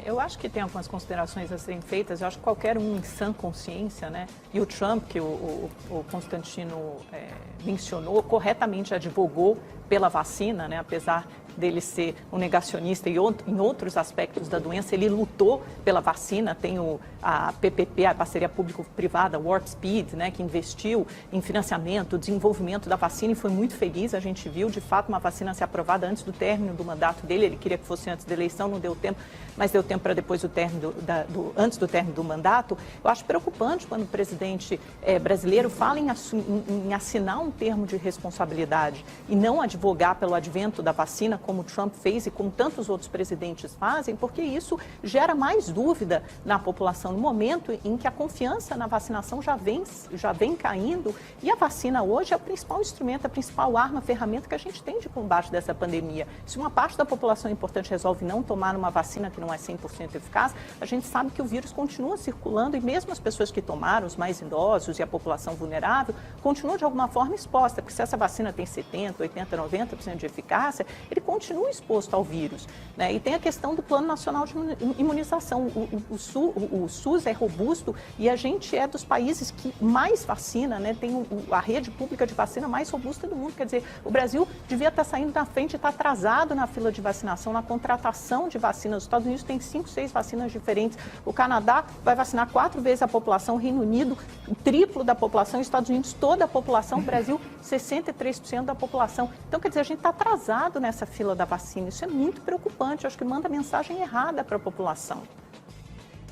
Eu acho que tem algumas considerações a serem feitas. Eu acho que qualquer um em sã consciência, né? E o Trump, que o Constantino mencionou, corretamente advogou pela vacina, né? Apesar dele ser um negacionista e em outros aspectos da doença, ele lutou pela vacina. Tem a PPP, a parceria público-privada, Warp Speed, né, que investiu em financiamento, desenvolvimento da vacina e foi muito feliz. A gente viu, de fato, uma vacina ser aprovada antes do término do mandato dele. Ele queria que fosse antes da eleição, não deu tempo, mas deu tempo para depois do término antes do término do mandato. Eu acho preocupante quando o presidente brasileiro fala em assinar um termo de responsabilidade e não advogar pelo advento da vacina, como o Trump fez e como tantos outros presidentes fazem, porque isso gera mais dúvida na população no momento em que a confiança na vacinação já vem caindo e a vacina hoje é o principal instrumento, a principal arma, ferramenta que a gente tem de combate dessa pandemia. Se uma parte da população importante resolve não tomar uma vacina que não é 100% eficaz, a gente sabe que o vírus continua circulando e mesmo as pessoas que tomaram, os mais idosos e a população vulnerável, continuam de alguma forma exposta, porque se essa vacina tem 70%, 80%, 90% de eficácia, ele continua exposto ao vírus, né? E tem a questão do Plano Nacional de Imunização. O SUS é robusto e a gente é dos países que mais vacina, né? Tem a rede pública de vacina mais robusta do mundo. Quer dizer, o Brasil devia estar saindo na frente, está atrasado na fila de vacinação, na contratação de vacinas. Os Estados Unidos tem 5, 6 vacinas diferentes. O Canadá vai vacinar 4 vezes a população, o Reino Unido, o triplo da população, os Estados Unidos, toda a população, o Brasil, 63% da população. Então, quer dizer, a gente está atrasado nessa fila da vacina. Isso é muito preocupante. Eu acho que manda mensagem errada para a população.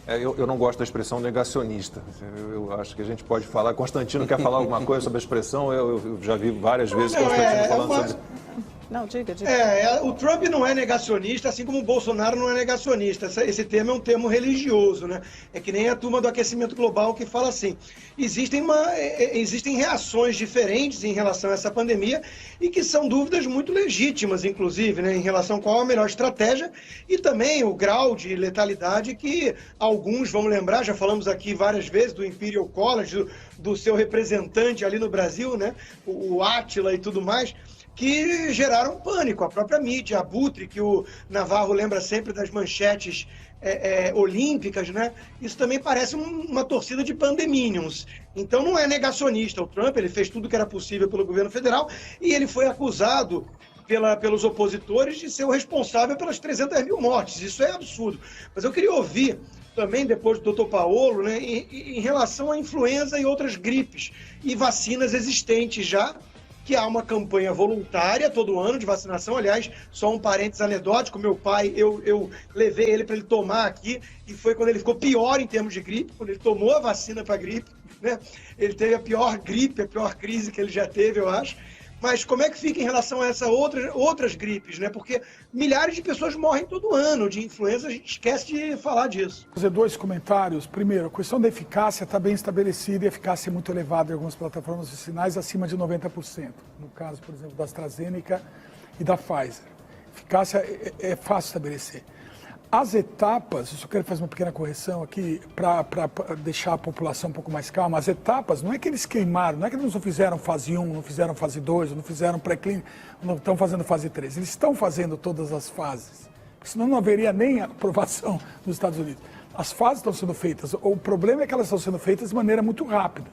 Eu não gosto da expressão negacionista. Eu acho que a gente pode falar. Constantino quer falar alguma coisa sobre a expressão? Eu já vi várias vezes Constantino falando sobre... Não, diga. O Trump não é negacionista, assim como o Bolsonaro não é negacionista. Esse termo é um termo religioso, né? É que nem a turma do aquecimento global que fala assim. Existem reações diferentes em relação a essa pandemia e que são dúvidas muito legítimas, inclusive, né? Em relação a qual a melhor estratégia e também o grau de letalidade que alguns, vamos lembrar, já falamos aqui várias vezes do Imperial College, do seu representante ali no Brasil, né? O Átila e tudo mais, que geraram pânico. A própria mídia, Abutre, que o Navarro lembra sempre das manchetes olímpicas, né? Isso também parece uma torcida de pandeminions. Então não é negacionista. O Trump, ele fez tudo que era possível pelo governo federal e ele foi acusado pelos opositores de ser o responsável pelas 300 mil mortes. Isso é absurdo. Mas eu queria ouvir também, depois do Dr. Paolo, né, em relação à influenza e outras gripes e vacinas existentes já, que há uma campanha voluntária todo ano de vacinação. Aliás, só um parênteses anedótico, meu pai, eu levei ele para ele tomar aqui, e foi quando ele ficou pior em termos de gripe, quando ele tomou a vacina para gripe, né? Ele teve a pior gripe, a pior crise que ele já teve, eu acho. Mas como é que fica em relação a essas outras gripes, né? Porque milhares de pessoas morrem todo ano de influenza, a gente esquece de falar disso. Vou fazer 2 comentários. Primeiro, a questão da eficácia está bem estabelecida e a eficácia é muito elevada em algumas plataformas vacinais, acima de 90%. No caso, por exemplo, da AstraZeneca e da Pfizer. Eficácia é fácil estabelecer. As etapas, eu só quero fazer uma pequena correção aqui para deixar a população um pouco mais calma. As etapas, não é que eles queimaram, não é que eles não fizeram fase 1, não fizeram fase 2, não fizeram pré-clínica, não estão fazendo fase 3. Eles estão fazendo todas as fases, porque senão não haveria nem aprovação nos Estados Unidos. As fases estão sendo feitas, o problema é que elas estão sendo feitas de maneira muito rápida.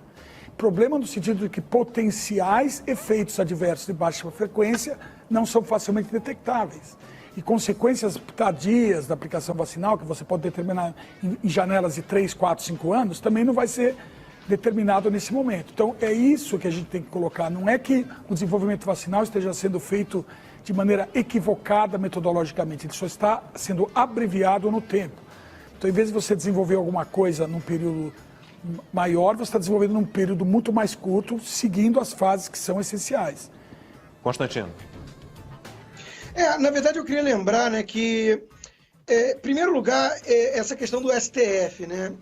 Problema no sentido de que potenciais efeitos adversos de baixa frequência não são facilmente detectáveis. E consequências tardias da aplicação vacinal, que você pode determinar em janelas de 3, 4, 5 anos, também não vai ser determinado nesse momento. Então, é isso que a gente tem que colocar. Não é que o desenvolvimento vacinal esteja sendo feito de maneira equivocada metodologicamente, ele só está sendo abreviado no tempo. Então, em vez de você desenvolver alguma coisa num período maior, você está desenvolvendo num período muito mais curto, seguindo as fases que são essenciais. Constantino. Na verdade, eu queria lembrar, né, que, em primeiro lugar, essa questão do STF, né?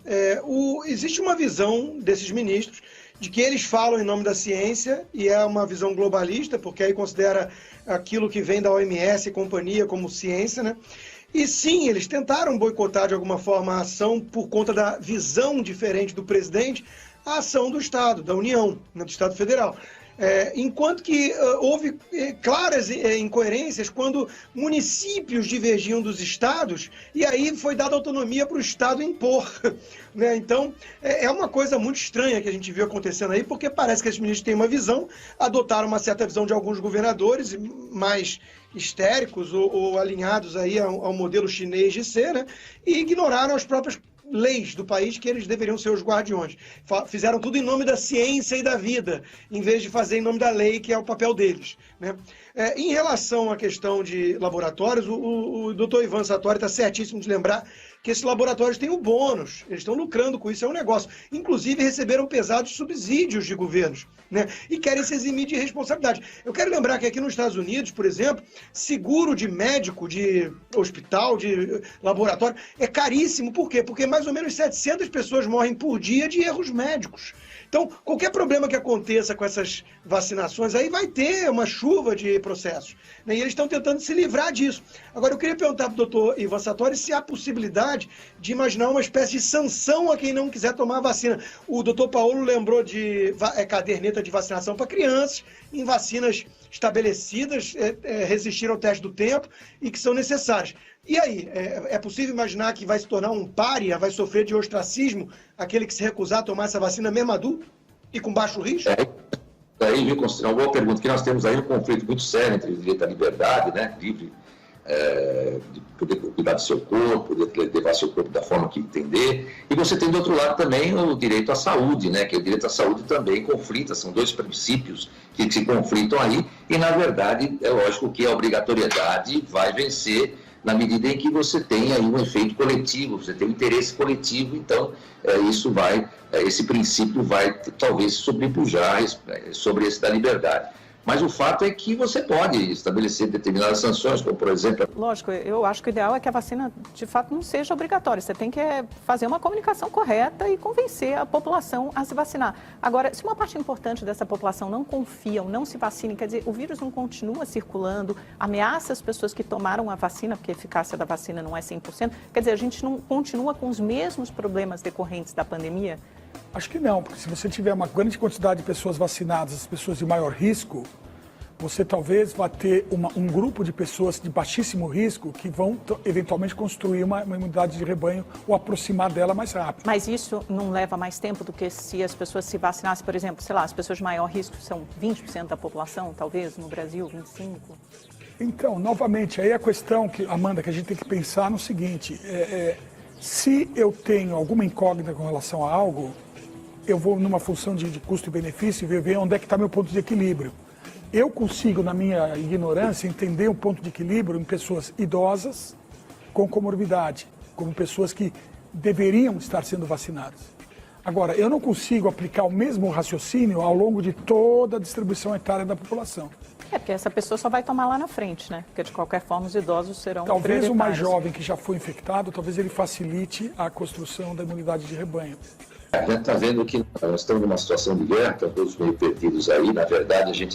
Existe uma visão desses ministros de que eles falam em nome da ciência e é uma visão globalista, porque aí considera aquilo que vem da OMS e companhia como ciência, né? E sim, eles tentaram boicotar de alguma forma a ação por conta da visão diferente do presidente, a ação do Estado, da União, né, do Estado Federal. Enquanto que houve claras incoerências quando municípios divergiam dos estados e aí foi dada autonomia para o estado impor. Né? Então, é uma coisa muito estranha que a gente viu acontecendo aí, porque parece que os ministros têm uma visão, adotaram uma certa visão de alguns governadores mais histéricos ou alinhados aí ao modelo chinês de ser, né? E ignoraram as próprias leis do país que eles deveriam ser os guardiões. Fizeram tudo em nome da ciência e da vida, em vez de fazer em nome da lei, que é o papel deles. Né? Em relação à questão de laboratórios, o doutor Ivan Sartori está certíssimo de lembrar que esses laboratórios têm o bônus, eles estão lucrando com isso, é um negócio. Inclusive receberam pesados subsídios de governos, né? E querem se eximir de responsabilidade. Eu quero lembrar que aqui nos Estados Unidos, por exemplo, seguro de médico, de hospital, de laboratório, é caríssimo. Por quê? Porque mais ou menos 700 pessoas morrem por dia de erros médicos. Então, qualquer problema que aconteça com essas vacinações, aí vai ter uma chuva de processos. Né? E eles estão tentando se livrar disso. Agora, eu queria perguntar para o doutor Ivan Sartori se há possibilidade de imaginar uma espécie de sanção a quem não quiser tomar a vacina. O doutor Paulo lembrou de caderneta de vacinação para crianças, em vacinas estabelecidas, resistir ao teste do tempo e que são necessárias. E aí, é possível imaginar que vai se tornar um pária, vai sofrer de ostracismo aquele que se recusar a tomar essa vacina mesmo adulto e com baixo risco? Daí, uma boa pergunta, que nós temos aí um conflito muito sério entre o direito à liberdade, né, livre de poder cuidar do seu corpo, poder levar seu corpo da forma que entender, e você tem do outro lado também o direito à saúde, né, que o direito à saúde também conflita, são dois princípios que se conflitam aí, e na verdade é lógico que a obrigatoriedade vai vencer na medida em que você tem aí um efeito coletivo, você tem um interesse coletivo, então esse princípio vai talvez sobrepujar sobre esse da liberdade. Mas o fato é que você pode estabelecer determinadas sanções, como por exemplo... Lógico, eu acho que o ideal é que a vacina, de fato, não seja obrigatória. Você tem que fazer uma comunicação correta e convencer a população a se vacinar. Agora, se uma parte importante dessa população não confia ou não se vacina, quer dizer, o vírus não continua circulando, ameaça as pessoas que tomaram a vacina, porque a eficácia da vacina não é 100%, quer dizer, a gente não continua com os mesmos problemas decorrentes da pandemia? Acho que não, porque se você tiver uma grande quantidade de pessoas vacinadas, as pessoas de maior risco, você talvez vá ter um grupo de pessoas de baixíssimo risco que vão eventualmente construir uma imunidade de rebanho ou aproximar dela mais rápido. Mas isso não leva mais tempo do que se as pessoas se vacinassem, por exemplo, sei lá, as pessoas de maior risco são 20% da população, talvez, no Brasil, 25%? Então, novamente, aí a questão, Amanda, que a gente tem que pensar no seguinte, se eu tenho alguma incógnita com relação a algo, eu vou numa função de custo e benefício e ver onde é que está meu ponto de equilíbrio. Eu consigo, na minha ignorância, entender um ponto de equilíbrio em pessoas idosas com comorbidade, como pessoas que deveriam estar sendo vacinadas. Agora, eu não consigo aplicar o mesmo raciocínio ao longo de toda a distribuição etária da população. Porque essa pessoa só vai tomar lá na frente, né? Porque, de qualquer forma, os idosos serão Talvez o mais jovem que já foi infectado, talvez ele facilite a construção da imunidade de rebanho. A gente está vendo que nós estamos numa situação de guerra, estão todos meio perdidos aí. Na verdade,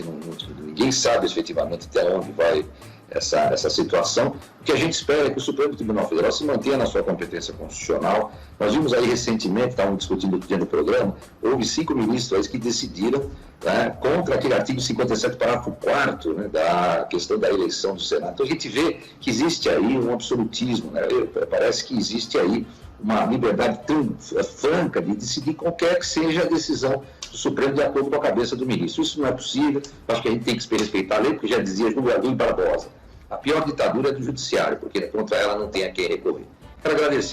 ninguém sabe efetivamente até onde vai essa situação. O que a gente espera é que o Supremo Tribunal Federal se mantenha na sua competência constitucional. Nós vimos aí recentemente, estavam discutindo outro dia no programa, houve 5 ministros aí que decidiram, né, contra aquele artigo 57, parágrafo 4º, né, da questão da eleição do Senado. Então a gente vê que existe aí um absolutismo, né? Parece que existe aí uma liberdade tão franca de decidir qualquer que seja a decisão do Supremo de acordo com a cabeça do ministro. Isso não é possível, acho que a gente tem que respeitar a lei, porque já dizia Júlio Barbosa, a pior ditadura é do judiciário, porque contra ela não tem a quem recorrer. Quero agradecer.